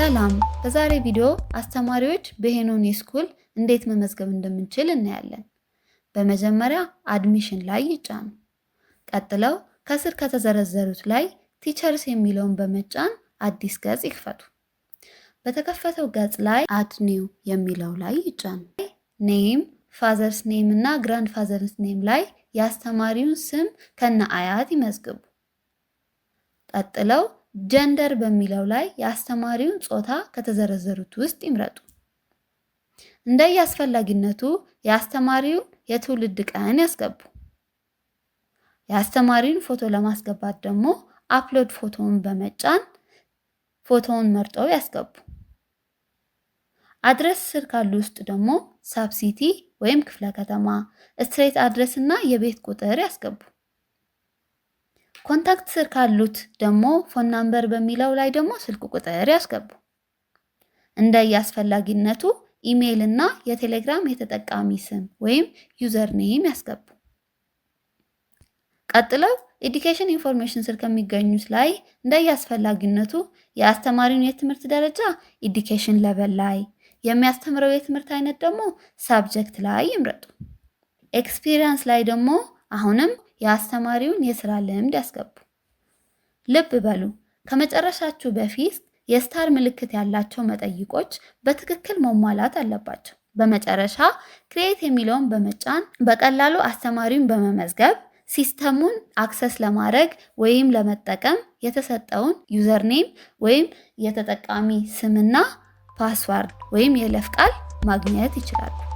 ሰላም፣ በዛሬ ቪዲዮ አስተማሪዎች በሄኖን ስኩል እንዴት መመዝገብ እንደምንችል እናያለን። በመጀመሪያ አድሚሽን ላይ ይጫኑ። ቀጥለው ከስር ከተዘረዘሩት ላይ ቲቸርስ የሚለውን በመጫን አዲስ ገጽ ይክፈቱ። በተከፈተው ገጽ ላይ አድ ኒው የሚለው ላይ ይጫኑ። ኔም፣ ፋዘርስ ኔም እና ግራንድ ፋዘርስ ኔም ላይ የአስተማሪውን ስም ከነ አያት ይመዝግቡ። ቀጥለው ጀንደር በሚለው ላይ የአስተማሪውን ጾታ ከተዘረዘሩት ውስጥ ይምረጡ። እንደየአስፈላጊነቱ የአስተማሪውን የትውልድ ቀን ያስገቡ። የአስተማሪውን ፎቶ ለማስገባት ደግሞ አፕሎድ ፎቶውን በመጫን ፎቶውን መርጠው ያስገቡ። አድረስ ስር ካሉ ውስጥ ደግሞ ሳብሲቲ ወይም ክፍለ ከተማ፣ ስትሬት አድረስ እና የቤት ቁጥር ያስገቡ። ኮንታክት ስር ካሉት ደግሞ ፎን ናምበር በሚለው ላይ ደግሞ ስልክ ቁጥር ያስገቡ። እንደየአስፈላጊነቱ ኢሜይል እና የቴሌግራም የተጠቃሚ ስም ወይም ዩዘር ኔም ያስገቡ። ቀጥለው ኤዱኬሽን ኢንፎርሜሽን ስር ከሚገኙት ላይ እንደየአስፈላጊነቱ የአስተማሪውን የትምህርት ደረጃ ኤዱኬሽን ሌቨል ላይ፣ የሚያስተምረው የትምህርት አይነት ደግሞ ሳብጀክት ላይ ይምረጡ። ኤክስፒሪየንስ ላይ ደግሞ አሁንም የአስተማሪውን የስራ ልምድ ያስገቡ። ልብ በሉ፣ ከመጨረሻችሁ በፊት የስታር ምልክት ያላቸው መጠይቆች በትክክል መሟላት አለባቸው። በመጨረሻ ክሬት የሚለውን በመጫን በቀላሉ አስተማሪውን በመመዝገብ ሲስተሙን አክሰስ ለማድረግ ወይም ለመጠቀም የተሰጠውን ዩዘር ኔም ወይም የተጠቃሚ ስምና ፓስዋርድ ወይም የይለፍ ቃል ማግኘት ይችላሉ።